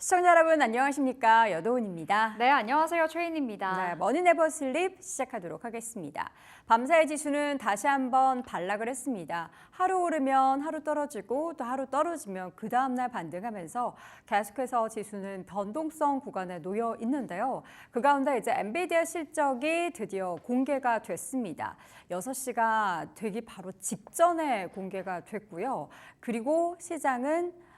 시청자 여러분 안녕하십니까? 여도은입니다. 네, 안녕하세요. 최인입니다. 네, 머니 네버 슬립 시작하도록 하겠습니다. 밤사이 지수는 다시 한번 반락을 했습니다. 하루 오르면 하루 떨어지고 또 하루 떨어지면 그 다음날 반등하면서 계속해서 지수는 변동성 구간에 놓여 있는데요. 그 가운데 이제 엔비디아 실적이 드디어 공개가 됐습니다. 6시가 되기 바로 직전에 공개가 됐고요. 그리고 시장은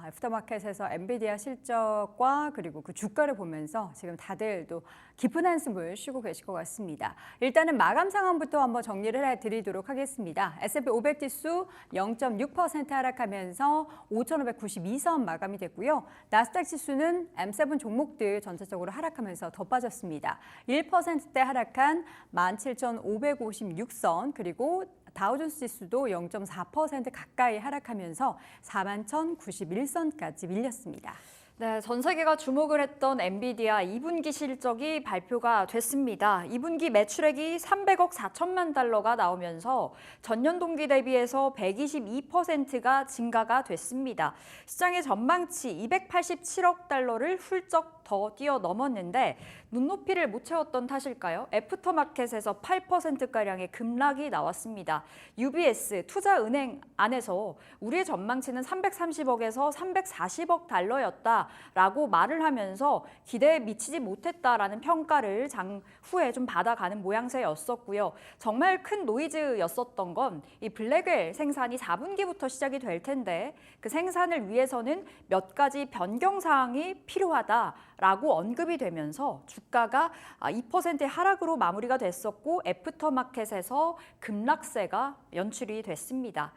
애프터마켓에서 엔비디아 실적과 그리고 그 주가를 보면서 지금 다들 또 깊은 한숨을 쉬고 계실 것 같습니다. 일단은 마감 상황부터 한번 정리를 해드리도록 하겠습니다. S&P 500 지수 0.6% 하락하면서 5,592선 마감이 됐고요. 나스닥 지수는 M7 종목들 전체적으로 하락하면서 더 빠졌습니다. 1%대 하락한 17,556선 그리고 다우존스 지수도 0.4% 가까이 하락하면서 41,091선까지 밀렸습니다. 네, 전 세계가 주목을 했던 엔비디아 2분기 실적이 발표가 됐습니다. 2분기 매출액이 300억 4천만 달러가 나오면서 전년 동기 대비해서 122%가 증가가 됐습니다. 시장의 전망치 287억 달러를 훌쩍 더 뛰어넘었는데 눈높이를 못 채웠던 탓일까요? 애프터마켓에서 8%가량의 급락이 나왔습니다. UBS 투자은행 안에서 우리의 전망치는 330억에서 340억 달러였다라고 말을 하면서 기대에 미치지 못했다라는 평가를 장 후에 좀 받아가는 모양새였었고요. 정말 큰 노이즈였었던 건 이 블랙웰 생산이 4분기부터 시작이 될 텐데 그 생산을 위해서는 몇 가지 변경 사항이 필요하다라고 언급이 되면서 주가가 2%의 하락으로 마무리가 됐었고 애프터마켓에서 급락세가 연출이 됐습니다.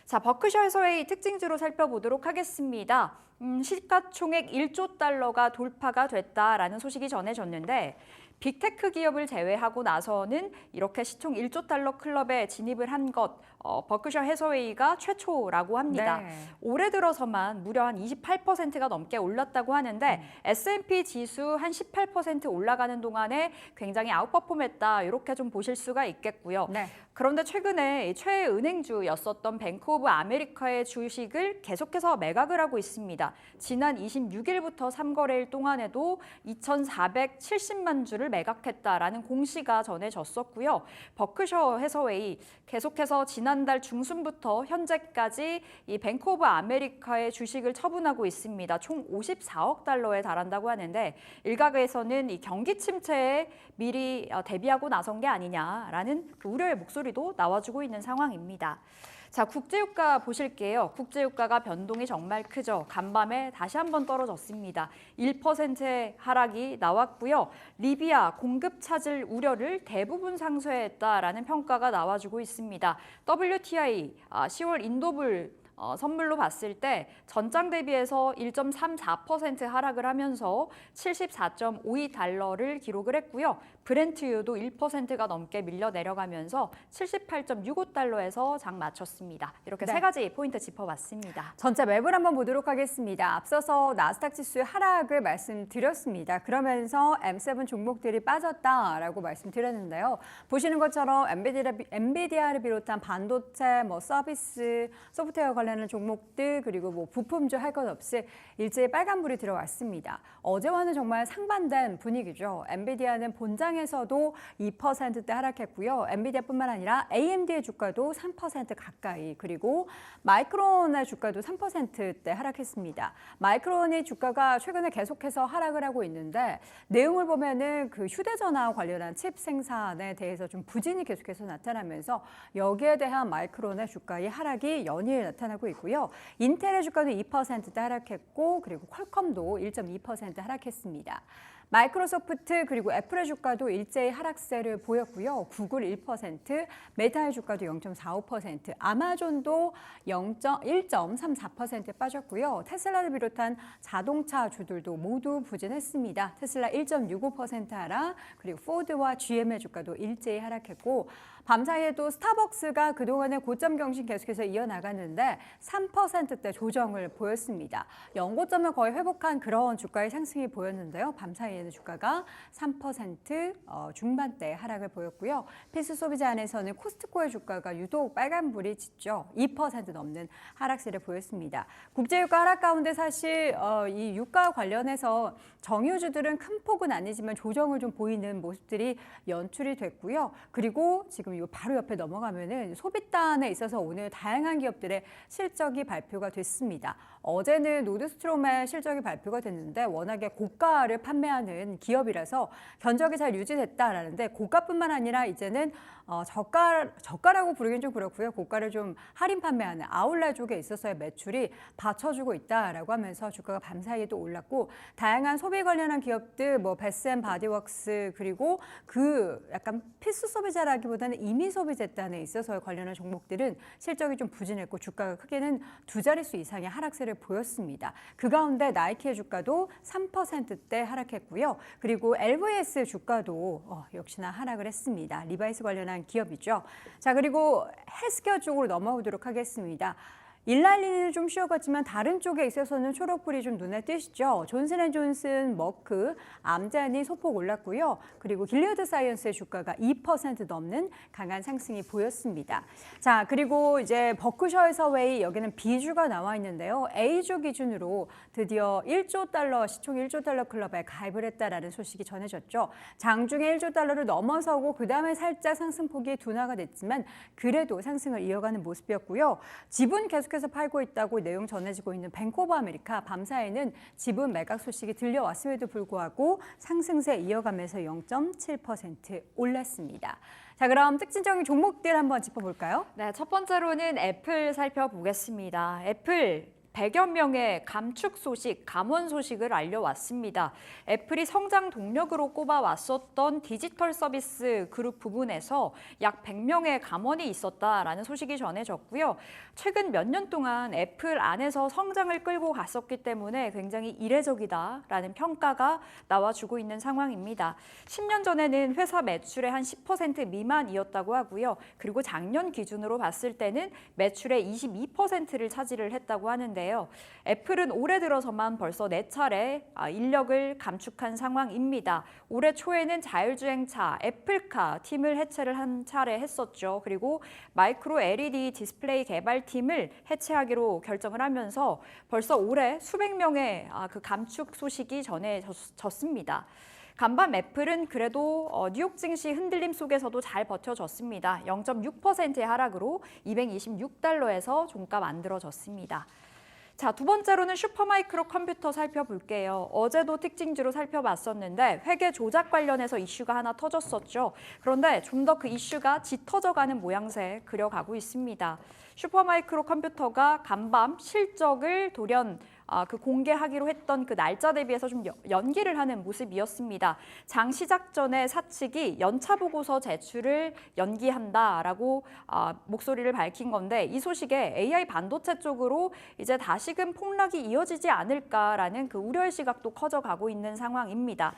자, 버크셔 해서웨이 특징주로 살펴보도록 하겠습니다. 시가총액 1조 달러가 돌파가 됐다라는 소식이 전해졌는데 빅테크 기업을 제외하고 나서는 이렇게 시총 1조 달러 클럽에 진입을 한 것 버크셔 해서웨이가 최초라고 합니다. 네. 올해 들어서만 무려 한 28%가 넘게 올랐다고 하는데 S&P 지수 한 18% 올라가는 동안에 굉장히 아웃퍼폼했다 이렇게 좀 보실 수가 있겠고요. 네. 그런데 최근에 최애 은행주였었던 뱅크 오브 아메리카의 주식을 계속해서 매각을 하고 있습니다. 지난 26일부터 3거래일 동안에도 2,470만 주를 매각했다라는 공시가 전해졌었고요. 버크셔 해서웨이 계속해서 지난달 중순부터 현재까지 이 뱅크 오브 아메리카의 주식을 처분하고 있습니다. 총 54억 달러에 달한다고 하는데 일각에서는 이 경기 침체에 미리 대비하고 나선 게 아니냐라는 그 우려의 목소리도 나와주고 있는 상황입니다. 자, 국제유가 보실게요. 국제유가가 변동이 정말 크죠. 간밤에 다시 한번 떨어졌습니다. 1%의 하락이 나왔고요. 리비아 공급 차질 우려를 대부분 상쇄했다라는 평가가 나와주고 있습니다. WTI 10월 인도불 선물로 봤을 때 전장 대비해서 1.34% 하락을 하면서 74.52달러를 기록을 했고요. 브렌트유도 1%가 넘게 밀려 내려가면서 78.65달러에서 장 마쳤습니다. 이렇게 네. 세 가지 포인트 짚어봤습니다. 전체 맵을 한번 보도록 하겠습니다. 앞서서 나스닥 지수의 하락을 말씀드렸습니다. 그러면서 M7 종목들이 빠졌다라고 말씀드렸는데요. 보시는 것처럼 엔비디아를 비롯한 반도체, 서비스, 소프트웨어 관련한 종목들 그리고 부품주 할 것 없이 일제히 빨간불이 들어왔습니다. 어제와는 정말 상반된 분위기죠. 엔비디아는 본장에서도 2%대 하락했고요. 엔비디아뿐만 아니라 AMD의 주가도 3% 가까이 그리고 마이크론의 주가도 3%대 하락했습니다. 마이크론의 주가가 최근에 계속해서 하락을 하고 있는데 내용을 보면은 그 휴대전화 관련한 칩 생산에 대해서 좀 부진이 계속해서 나타나면서 여기에 대한 마이크론의 주가의 하락이 연이어 나타나고 있고요. 인텔의 주가도 2%대 하락했고 그리고 퀄컴도 1.2% 하락했습니다. 마이크로소프트 그리고 애플의 주가도 일제히 하락세를 보였고요. 구글 1%, 메타의 주가도 0.45%, 아마존도 1.34% 빠졌고요. 테슬라를 비롯한 자동차 주들도 모두 부진했습니다. 테슬라 1.65% 하락, 그리고 포드와 GM의 주가도 일제히 하락했고 밤사이에도 스타벅스가 그동안의 고점 경신 계속해서 이어나갔는데 3%대 조정을 보였습니다. 연고점을 거의 회복한 그런 주가의 상승이 보였는데요. 밤사이 사이에는 주가가 3% 중반대 하락을 보였고요. 필수 소비자 안에서는 코스트코의 주가가 유독 빨간불이 짙죠. 2% 넘는 하락세를 보였습니다. 국제유가 하락 가운데 사실 이 유가 관련해서 정유주들은 큰 폭은 아니지만 조정을 좀 보이는 모습들이 연출이 됐고요. 그리고 지금 이 바로 옆에 넘어가면은 소비단에 있어서 오늘 다양한 기업들의 실적이 발표가 됐습니다. 어제는 노드스트롬의 실적이 발표가 됐는데 워낙에 고가를 판매하는 기업이라서 견적이 잘 유지됐다라는데 고가뿐만 아니라 이제는 저가라고 부르긴 좀 그렇고요. 고가를 좀 할인 판매하는 아울렛 쪽에 있어서의 매출이 받쳐주고 있다라고 하면서 주가가 밤사이에도 올랐고 다양한 소비 관련한 기업들 뭐 베스앤바디웍스 그리고 그 약간 필수 소비자라기보다는 이미 소비재단에 있어서 관련한 종목들은 실적이 좀 부진했고 주가가 크게는 두 자릿수 이상의 하락세를 보였습니다. 그 가운데 나이키의 주가도 3%대 하락했고요. 그리고 LVS 주가도 역시나 하락을 했습니다. 리바이스 관련한 기업이죠. 자, 그리고 헬스케어 쪽으로 넘어오도록 하겠습니다. 일라일리는 좀 쉬어갔지만 다른 쪽에 있어서는 초록불이 좀 눈에 띄시죠. 존슨앤존슨, 머크, 암잔이 소폭 올랐고요. 그리고 길리어드 사이언스의 주가가 2% 넘는 강한 상승이 보였습니다. 자, 그리고 이제 버크셔 해서웨이 여기는 B주가 나와 있는데요. A주 기준으로 드디어 1조 달러 시총 1조 달러 클럽에 가입을 했다라는 소식이 전해졌죠. 장중에 1조 달러를 넘어서고 그 다음에 살짝 상승폭이 둔화가 됐지만 그래도 상승을 이어가는 모습이었고요. 지분 계속해서 팔고 있다고 내용 전해지고 있는 뱅크 오브 아메리카 밤사이에는 지분 매각 소식이 들려왔음에도 불구하고 상승세 이어가면서 0.7% 올랐습니다. 자, 그럼 특징적인 종목들 한번 짚어볼까요? 네, 첫 번째로는 애플 살펴보겠습니다. 애플 100여 명의 감축 소식, 감원 소식을 알려왔습니다. 애플이 성장 동력으로 꼽아왔었던 디지털 서비스 그룹 부분에서 약 100명의 감원이 있었다라는 소식이 전해졌고요. 최근 몇 년 동안 애플 안에서 성장을 끌고 갔었기 때문에 굉장히 이례적이다라는 평가가 나와주고 있는 상황입니다. 10년 전에는 회사 매출의 한 10% 미만이었다고 하고요. 그리고 작년 기준으로 봤을 때는 매출의 22%를 차지를 했다고 하는데 애플은 올해 들어서만 벌써 4차례 인력을 감축한 상황입니다. 올해 초에는 자율주행차 애플카 팀을 해체를 한 차례 했었죠. 그리고 마이크로 LED 디스플레이 개발팀을 해체하기로 결정을 하면서 벌써 올해 수백 명의 그 감축 소식이 전해졌습니다. 간밤 애플은 그래도 뉴욕 증시 흔들림 속에서도 잘 버텨줬습니다. 0.6%의 하락으로 226달러에서 종가 만들어졌습니다. 자, 두 번째로는 슈퍼마이크로 컴퓨터 살펴볼게요. 어제도 특징주로 살펴봤었는데 회계 조작 관련해서 이슈가 하나 터졌었죠. 그런데 좀 더 그 이슈가 짙어져가는 모양새 그려가고 있습니다. 슈퍼마이크로 컴퓨터가 간밤 실적을 돌연 그 공개하기로 했던 그 날짜 대비해서 좀 연기를 하는 모습이었습니다. 장 시작 전에 사측이 연차 보고서 제출을 연기한다라고 목소리를 밝힌 건데 이 소식에 AI 반도체 쪽으로 이제 다시금 폭락이 이어지지 않을까라는 그 우려의 시각도 커져가고 있는 상황입니다.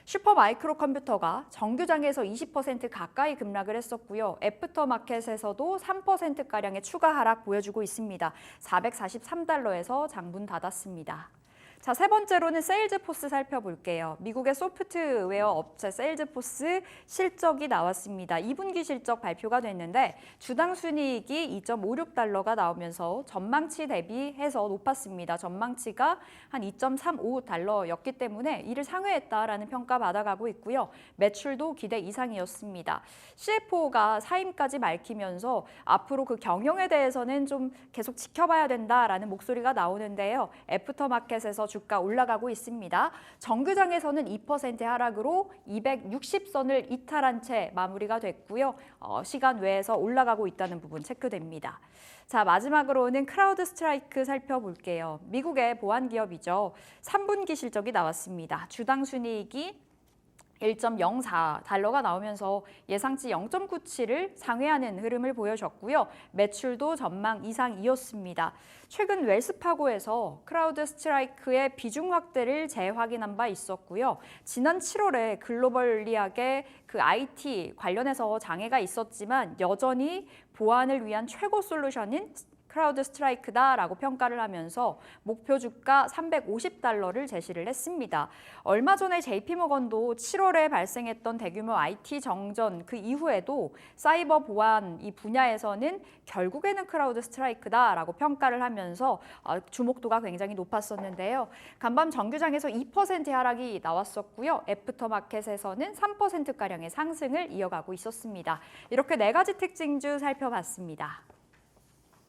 슈퍼마이크로 컴퓨터가 정규장에서 20% 가까이 급락을 했었고요. 애프터마켓에서도 3%가량의 추가 하락 보여주고 있습니다. 443달러에서 장문 닫았습니다. 자, 세 번째로는 세일즈포스 살펴볼게요. 미국의 소프트웨어 업체 세일즈포스 실적이 나왔습니다. 2분기 실적 발표가 됐는데 주당 순이익이 2.56달러가 나오면서 전망치 대비해서 높았습니다. 전망치가 한 2.35달러였기 때문에 이를 상회했다라는 평가 받아가고 있고요. 매출도 기대 이상이었습니다. CFO가 사임까지 밝히면서 앞으로 그 경영에 대해서는 좀 계속 지켜봐야 된다라는 목소리가 나오는데요. 애프터마켓에서 주가 올라가고 있습니다. 정규장에서는 2% 하락으로 260선을 이탈한 채 마무리가 됐고요. 시간 외에서 올라가고 있다는 부분 체크됩니다. 자, 마지막으로는 크라우드 스트라이크 살펴볼게요. 미국의 보안 기업이죠. 3분기 실적이 나왔습니다. 주당 순이익이 1.04달러가 나오면서 예상치 0.97을 상회하는 흐름을 보여줬고요. 매출도 전망 이상이었습니다. 최근 웰스파고에서 크라우드 스트라이크의 비중 확대를 재확인한 바 있었고요. 지난 7월에 글로벌리하게 그 IT 관련해서 장애가 있었지만 여전히 보안을 위한 최고 솔루션인 크라우드 스트라이크다라고 평가를 하면서 목표 주가 350달러를 제시를 했습니다. 얼마 전에 JP모건도 7월에 발생했던 대규모 IT 정전 그 이후에도 사이버 보안 이 분야에서는 결국에는 크라우드 스트라이크다라고 평가를 하면서 주목도가 굉장히 높았었는데요. 간밤 정규장에서 2% 하락이 나왔었고요. 애프터마켓에서는 3%가량의 상승을 이어가고 있었습니다. 이렇게 네 가지 특징주 살펴봤습니다.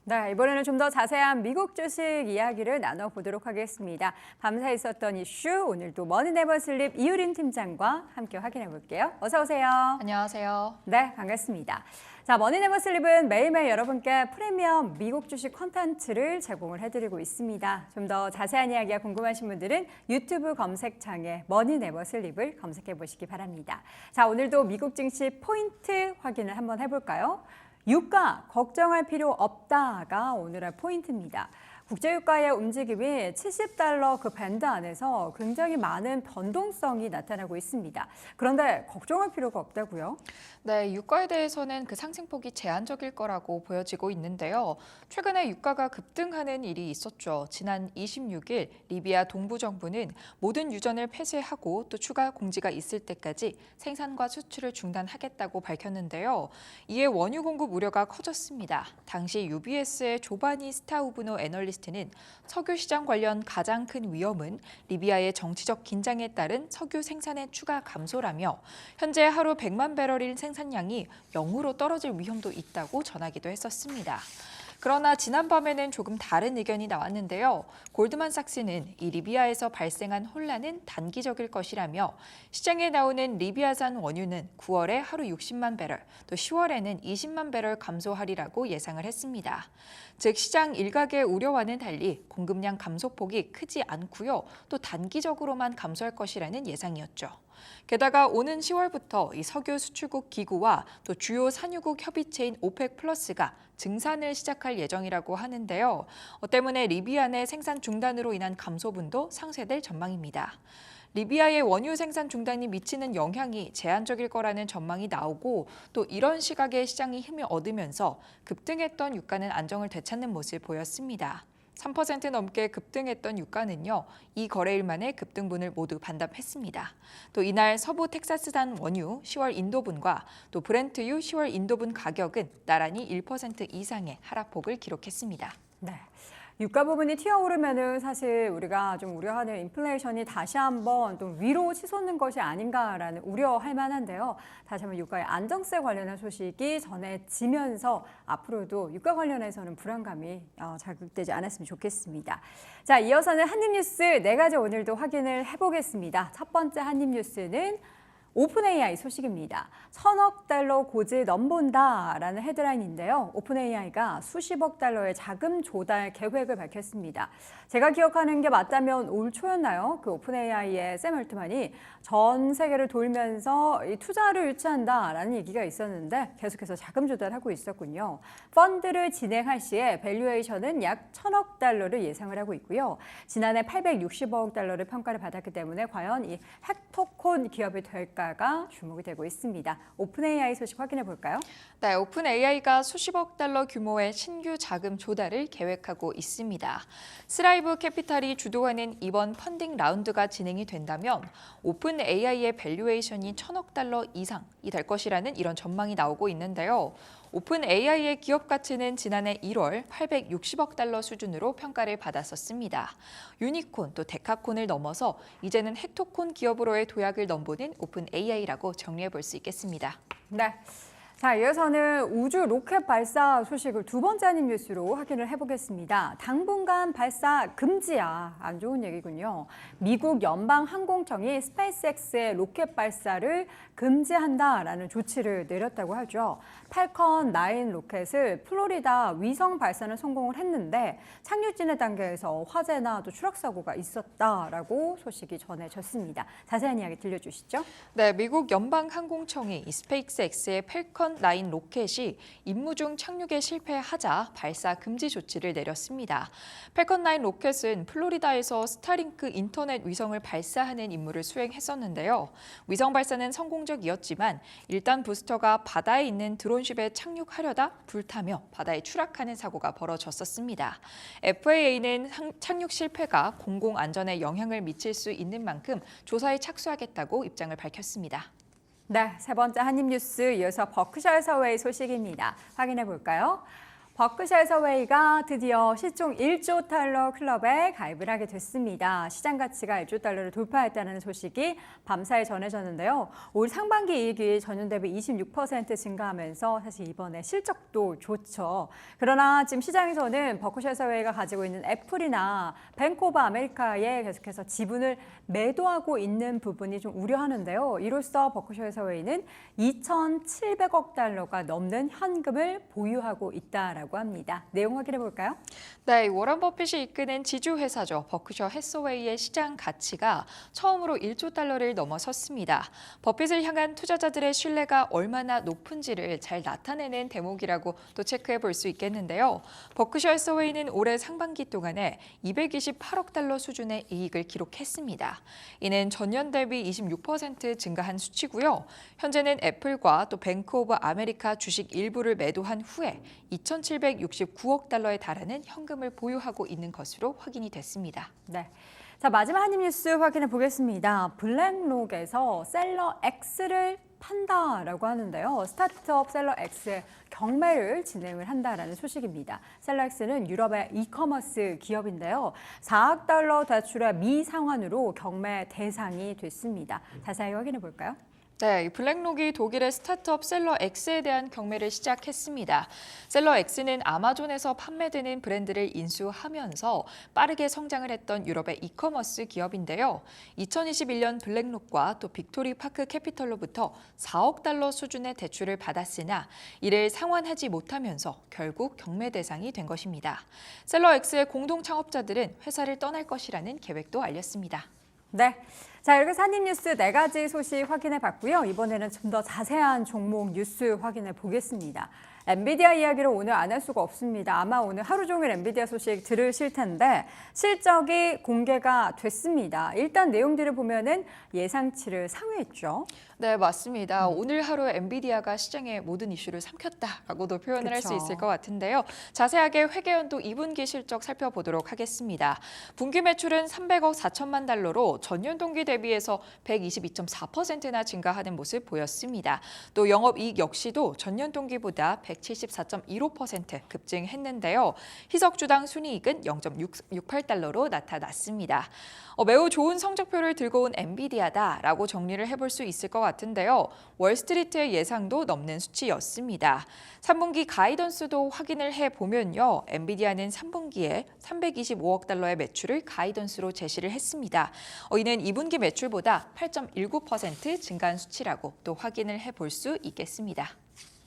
네, 이번에는 좀 더 자세한 미국 주식 이야기를 나눠보도록 하겠습니다. 밤새 있었던 이슈, 오늘도 머니네버슬립 이유린 팀장과 함께 확인해 볼게요. 어서 오세요. 안녕하세요. 네, 반갑습니다. 자, 머니네버슬립은 매일매일 여러분께 프리미엄 미국 주식 콘텐츠를 제공을 해드리고 있습니다. 좀 더 자세한 이야기가 궁금하신 분들은 유튜브 검색창에 머니네버슬립을 검색해 보시기 바랍니다. 자, 오늘도 미국 증시 포인트 확인을 한번 해볼까요? 유가 걱정할 필요 없다가 오늘의 포인트입니다. 국제유가의 움직임이 70달러 그 밴드 안에서 굉장히 많은 변동성이 나타나고 있습니다. 그런데 걱정할 필요가 없다고요? 네, 유가에 대해서는 그 상승폭이 제한적일 거라고 보여지고 있는데요. 최근에 유가가 급등하는 일이 있었죠. 지난 26일 리비아 동부 정부는 모든 유전을 폐쇄하고 또 추가 공지가 있을 때까지 생산과 수출을 중단하겠다고 밝혔는데요. 이에 원유 공급 우려가 커졌습니다. 당시 UBS의 조바니 스타우브노 애널리스트는 석유 시장 관련 가장 큰 위험은 리비아의 정치적 긴장에 따른 석유 생산의 추가 감소라며 현재 하루 100만 배럴인 생산량이 0으로 떨어질 위험도 있다고 전하기도 했었습니다. 그러나 지난밤에는 조금 다른 의견이 나왔는데요. 골드만삭스는 이 리비아에서 발생한 혼란은 단기적일 것이라며 시장에 나오는 리비아산 원유는 9월에 하루 60만 배럴, 또 10월에는 20만 배럴 감소하리라고 예상을 했습니다. 즉 시장 일각의 우려와는 달리 공급량 감소폭이 크지 않고요. 또 단기적으로만 감소할 것이라는 예상이었죠. 게다가 오는 10월부터 이 석유 수출국 기구와 또 주요 산유국 협의체인 오펙 플러스가 증산을 시작할 예정이라고 하는데요. 때문에 리비아 내 생산 중단으로 인한 감소분도 상쇄될 전망입니다. 리비아의 원유 생산 중단이 미치는 영향이 제한적일 거라는 전망이 나오고 또 이런 시각에 시장이 힘을 얻으면서 급등했던 유가는 안정을 되찾는 모습을 보였습니다. 3% 넘게 급등했던 유가는요. 이 거래일 만에 급등분을 모두 반납했습니다. 또 이날 서부 텍사스산 원유 10월 인도분과 또 브렌트유 10월 인도분 가격은 나란히 1% 이상의 하락폭을 기록했습니다. 네. 유가 부분이 튀어오르면은 사실 우리가 좀 우려하는 인플레이션이 다시 한번 또 위로 치솟는 것이 아닌가라는 우려할 만한데요. 다시 한번 유가의 안정세 관련한 소식이 전해지면서 앞으로도 유가 관련해서는 불안감이 자극되지 않았으면 좋겠습니다. 자, 이어서는 한입뉴스 네 가지 오늘도 확인을 해보겠습니다. 첫 번째 한입뉴스는 오픈AI 소식입니다. 1000억 달러 고지 넘본다라는 헤드라인인데요. 오픈AI가 수십억 달러의 자금 조달 계획을 밝혔습니다. 제가 기억하는 게 맞다면 올 초였나요? 그 오픈AI의 샘 얼트만이 전 세계를 돌면서 이 투자를 유치한다라는 얘기가 있었는데 계속해서 자금 조달하고 있었군요. 펀드를 진행할 시에 밸류에이션은 약 1000억 달러를 예상을 하고 있고요. 지난해 860억 달러를 평가를 받았기 때문에 과연 이 헥토콘 기업이 될까가 주목이 되고 있습니다. 오픈AI 소식 확인해 볼까요? 네, 오픈AI가 수십억 달러 규모의 신규 자금 조달을 계획하고 있습니다. 스라이브 캐피탈이 주도하는 이번 펀딩 라운드가 진행이 된다면 오픈AI의 밸류에이션이 1000억 달러 이상이 될 것이라는 이런 전망이 나오고 있는데요. 오픈AI의 기업 가치는 지난해 1월 860억 달러 수준으로 평가를 받았었습니다. 유니콘 또 데카콘을 넘어서 이제는 헥토콘 기업으로의 도약을 넘보는 오픈AI라고 정리해 볼 수 있겠습니다. 네. 자, 이어서는 우주 로켓 발사 소식을 두 번째 아닌 뉴스로 확인을 해보겠습니다. 당분간 발사 금지야. 안 좋은 얘기군요. 미국 연방항공청이 스페이스X의 로켓 발사를 금지한다라는 조치를 내렸다고 하죠. 팔컨 9 로켓을 플로리다 위성 발사는 성공을 했는데 착륙 진행 단계에서 화재나 또 추락 사고가 있었다라고 소식이 전해졌습니다. 자세한 이야기 들려주시죠. 네, 미국 연방항공청이 이 스페이스X의 팔컨 팰컨 9 로켓이 임무 중 착륙에 실패하자 발사 금지 조치를 내렸습니다. 팰컨 9 로켓은 플로리다에서 스타링크 인터넷 위성을 발사하는 임무를 수행했었는데요. 위성 발사는 성공적이었지만 1단 부스터가 바다에 있는 드론쉽에 착륙하려다 불타며 바다에 추락하는 사고가 벌어졌었습니다. FAA는 착륙 실패가 공공 안전에 영향을 미칠 수 있는 만큼 조사에 착수하겠다고 입장을 밝혔습니다. 네, 세 번째 한입뉴스 이어서 버크셔 서웨이 소식입니다. 확인해 볼까요? 버크셔 서웨이가 드디어 시총 1조 달러 클럽에 가입을 하게 됐습니다. 시장 가치가 1조 달러를 돌파했다는 소식이 밤사이 전해졌는데요. 올 상반기 이익이 전년 대비 26% 증가하면서 사실 이번에 실적도 좋죠. 그러나 지금 시장에서는 버크셔 서웨이가 가지고 있는 애플이나 뱅크 오브 아메리카에 계속해서 지분을 매도하고 있는 부분이 좀 우려하는데요. 이로써 버크셔 서웨이는 2,700억 달러가 넘는 현금을 보유하고 있다라고 합니다. 내용 확인해 볼까요? 네, 워런 버핏이 이끄는 지주회사죠. 버크셔 해서웨이의 시장 가치가 처음으로 1조 달러를 넘어섰습니다. 버핏을 향한 투자자들의 신뢰가 얼마나 높은지를 잘 나타내는 대목이라고 또 체크해 볼 수 있겠는데요. 버크셔 해서웨이는 올해 상반기 동안에 228억 달러 수준의 이익을 기록했습니다. 이는 전년 대비 26% 증가한 수치고요. 현재는 애플과 또 뱅크 오브 아메리카 주식 일부를 매도한 후에 2,769억 달러에 달하는 현금을 보유하고 있는 것으로 확인이 됐습니다. 네. 자, 마지막 한입뉴스 확인해 보겠습니다. 블랙록에서 셀러 X를 판다라고 하는데요. 스타트업 셀러 X의 경매를 진행을 한다라는 소식입니다. 셀러 X는 유럽의 이커머스 기업인데요. 4억 달러 대출의 미상환으로 경매 대상이 됐습니다. 자세히 확인해 볼까요? 네, 블랙록이 독일의 스타트업 셀러 X에 대한 경매를 시작했습니다. 셀러 X는 아마존에서 판매되는 브랜드를 인수하면서 빠르게 성장을 했던 유럽의 이커머스 기업인데요. 2021년 블랙록과 또 빅토리 파크 캐피털로부터 4억 달러 수준의 대출을 받았으나 이를 상환하지 못하면서 결국 경매 대상이 된 것입니다. 셀러 X의 공동 창업자들은 회사를 떠날 것이라는 계획도 알렸습니다. 네. 자, 이렇게 한입뉴스 4가지 소식 확인해 봤고요. 이번에는 좀 더 자세한 종목 뉴스 확인해 보겠습니다. 엔비디아 이야기를 오늘 안 할 수가 없습니다. 아마 오늘 하루 종일 엔비디아 소식 들으실 텐데 실적이 공개가 됐습니다. 일단 내용들을 보면은 예상치를 상회했죠. 네, 맞습니다. 오늘 하루 엔비디아가 시장의 모든 이슈를 삼켰다라고도 표현을 할 수 그쵸. 있을 것 같은데요. 자세하게 회계연도 2분기 실적 살펴보도록 하겠습니다. 분기 매출은 300억 4천만 달러로 전년 동기 대비해서 122.4%나 증가하는 모습 보였습니다. 또 영업이익 역시도 전년 동기보다 174.15% 급증했는데요. 희석주당 순이익은 0.68달러로 나타났습니다. 매우 좋은 성적표를 들고 온 엔비디아다라고 정리를 해볼 수 있을 것 같은데요. 월스트리트의 예상도 넘는 수치였습니다. 3분기 가이던스도 확인을 해보면요. 엔비디아는 3분기에 325억 달러의 매출을 가이던스로 제시를 했습니다. 이는 2분기 매출보다 8.19% 증가한 수치라고 또 확인을 해볼 수 있겠습니다.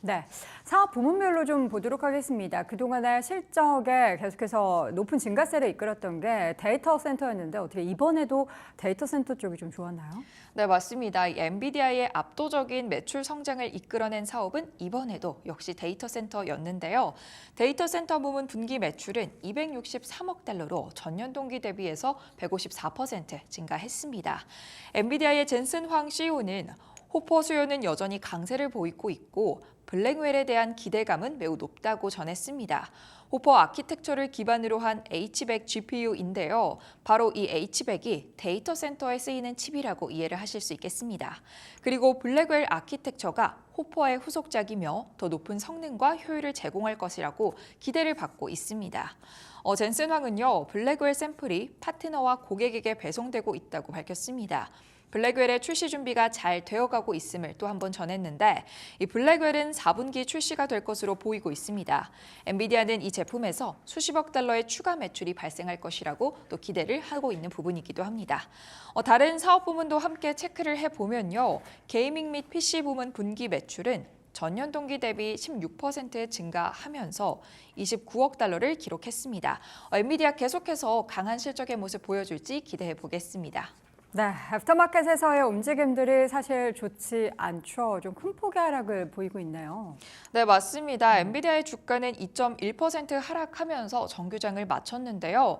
네, 사업 부문별로 좀 보도록 하겠습니다. 그동안의 실적에 계속해서 높은 증가세를 이끌었던 게 데이터 센터였는데 어떻게 이번에도 데이터 센터 쪽이 좀 좋았나요? 네, 맞습니다. 이 엔비디아의 압도적인 매출 성장을 이끌어낸 사업은 이번에도 역시 데이터 센터였는데요. 데이터 센터 부문 분기 매출은 263억 달러로 전년 동기 대비해서 154% 증가했습니다. 엔비디아의 젠슨 황 CEO는 호퍼 수요는 여전히 강세를 보이고 있고 블랙웰에 대한 기대감은 매우 높다고 전했습니다. 호퍼 아키텍처를 기반으로 한 H100 GPU인데요. 바로 이 H100이 데이터 센터에 쓰이는 칩이라고 이해를 하실 수 있겠습니다. 그리고 블랙웰 아키텍처가 호퍼의 후속작이며 더 높은 성능과 효율을 제공할 것이라고 기대를 받고 있습니다. 젠슨 황은요, 블랙웰 샘플이 파트너와 고객에게 배송되고 있다고 밝혔습니다. 블랙웰의 출시 준비가 잘 되어가고 있음을 또 한 번 전했는데 이 블랙웰은 4분기 출시가 될 것으로 보이고 있습니다. 엔비디아는 이 제품에서 수십억 달러의 추가 매출이 발생할 것이라고 또 기대를 하고 있는 부분이기도 합니다. 다른 사업 부문도 함께 체크를 해보면요. 게이밍 및 PC 부문 분기 매출은 전년 동기 대비 16% 증가하면서 29억 달러를 기록했습니다. 엔비디아 계속해서 강한 실적의 모습 보여줄지 기대해 보겠습니다. 네, 애프터마켓에서의 움직임들이 사실 좋지 않죠. 좀 큰 폭의 하락을 보이고 있네요. 네, 맞습니다. 엔비디아의 주가는 2.1% 하락하면서 정규장을 마쳤는데요.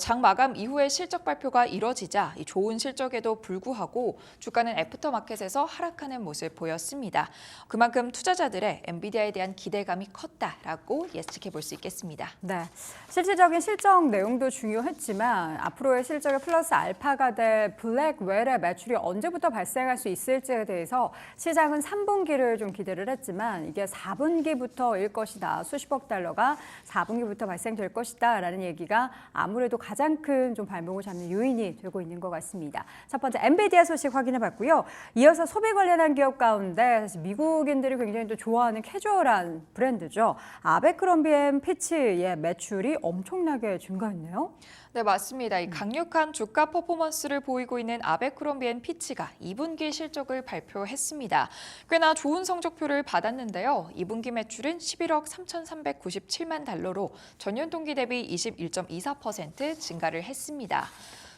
장 마감 이후에 실적 발표가 이뤄지자 이 좋은 실적에도 불구하고 주가는 애프터마켓에서 하락하는 모습 보였습니다. 그만큼 투자자들의 엔비디아에 대한 기대감이 컸다라고 예측해 볼 수 있겠습니다. 네, 실질적인 실적 내용도 중요했지만 앞으로의 실적의 플러스 알파가 될 블랙웰의 매출이 언제부터 발생할 수 있을지에 대해서 시장은 3분기를 좀 기대를 했지만 이게 4분기부터일 것이다. 수십억 달러가 4분기부터 발생될 것이다라는 얘기가 아무래도 가장 큰 좀 발목을 잡는 요인이 되고 있는 것 같습니다. 첫 번째 엔비디아 소식 확인해봤고요. 이어서 소비 관련한 기업 가운데 사실 미국인들이 굉장히 또 좋아하는 캐주얼한 브랜드죠. 아베크롬비앤피치의 매출이 엄청나게 증가했네요. 네, 맞습니다. 이 강력한 주가 퍼포먼스를 보이고 있는 아베크롬비앤피치가 2분기 실적을 발표했습니다. 꽤나 좋은 성적표를 받았는데요. 2분기 매출은 11억 3,397만 달러로 전년 동기 대비 21.24% 증가를 했습니다.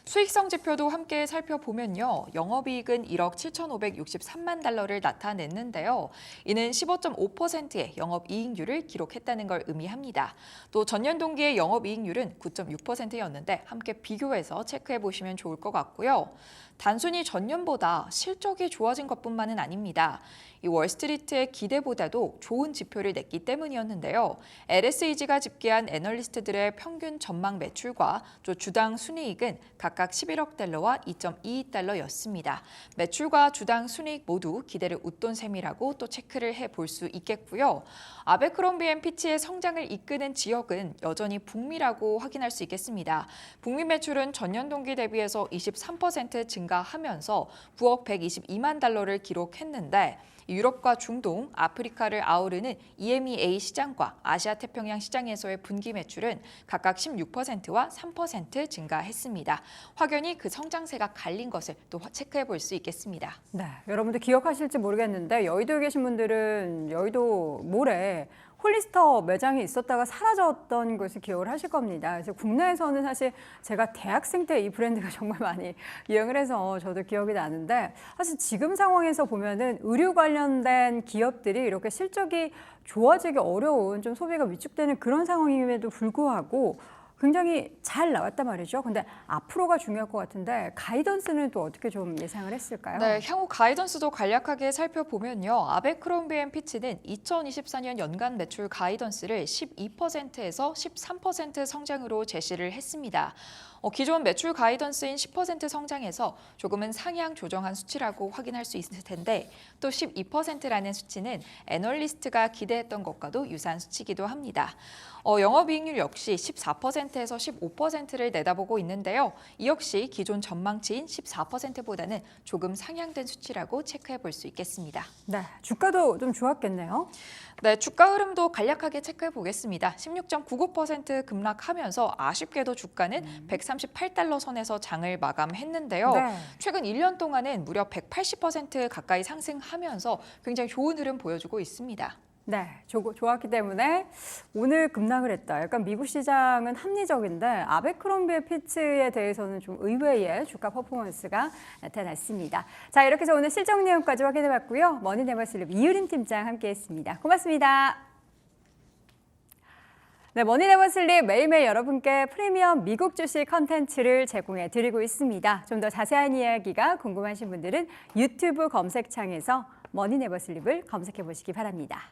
수익성 지표도 함께 살펴보면요. 영업이익은 1억 7,563만 달러를 나타냈는데요. 이는 15.5%의 영업이익률을 기록했다는 걸 의미합니다. 또 전년 동기의 영업이익률은 9.6%였는데 함께 비교해서 체크해 보시면 좋을 것 같고요. 단순히 전년보다 실적이 좋아진 것뿐만은 아닙니다. 이 월스트리트의 기대보다도 좋은 지표를 냈기 때문이었는데요. LSEG가 집계한 애널리스트들의 평균 전망 매출과 또 주당 순이익은 각각 11억 달러와 2.22 달러였습니다. 매출과 주당 순이익 모두 기대를 웃돈 셈이라고 또 체크를 해볼 수 있겠고요. 아베크롬비앤피치의 성장을 이끄는 지역은 여전히 북미라고 확인할 수 있겠습니다. 북미 매출은 전년 동기 대비해서 23% 증가하면서 9억 122만 달러를 기록했는데 유럽과 중동, 아프리카를 아우르는 EMEA 시장과 아시아 태평양 시장에서의 분기 매출은 각각 16%와 3% 증가했습니다. 확연히 그 성장세가 갈린 것을 또 체크해 볼 수 있겠습니다. 네, 여러분들 기억하실지 모르겠는데 여의도에 계신 분들은 여의도 몰에 홀리스터 매장이 있었다가 사라졌던 것을 기억을 하실 겁니다. 그래서 국내에서는 사실 제가 대학생 때 이 브랜드가 정말 많이 유행을 해서 저도 기억이 나는데 사실 지금 상황에서 보면은 의류 관련된 기업들이 이렇게 실적이 좋아지기 어려운 좀 소비가 위축되는 그런 상황임에도 불구하고 굉장히 잘 나왔단 말이죠. 근데 앞으로가 중요할 것 같은데 가이던스는 또 어떻게 좀 예상을 했을까요? 네, 향후 가이던스도 간략하게 살펴보면요. 아베크롬비앤피치는 2024년 연간 매출 가이던스를 12%에서 13% 성장으로 제시를 했습니다. 기존 매출 가이던스인 10% 성장에서 조금은 상향 조정한 수치라고 확인할 수 있을 텐데 또 12%라는 수치는 애널리스트가 기대했던 것과도 유사한 수치이기도 합니다. 영업이익률 역시 14%에서 15%를 내다보고 있는데요. 이 역시 기존 전망치인 14%보다는 조금 상향된 수치라고 체크해 볼 수 있겠습니다. 네, 주가도 좀 좋았겠네요. 네, 주가 흐름도 간략하게 체크해 보겠습니다. 16.99% 급락하면서 아쉽게도 주가는 138달러 선에서 장을 마감했는데요. 네. 최근 1년 동안은 무려 180% 가까이 상승하면서 굉장히 좋은 흐름 보여주고 있습니다. 네, 좋았기 때문에 오늘 급락을 했다. 약간 미국 시장은 합리적인데 아베크롬비앤피치에 대해서는 좀 의외의 주가 퍼포먼스가 나타났습니다. 자, 이렇게 해서 오늘 실적 내용까지 확인해봤고요. 머니네버슬립 이유림 팀장 함께했습니다. 고맙습니다. 네, 머니네버슬립 매일매일 여러분께 프리미엄 미국 주식 컨텐츠를 제공해 드리고 있습니다. 좀 더 자세한 이야기가 궁금하신 분들은 유튜브 검색창에서 머니네버슬립을 검색해 보시기 바랍니다.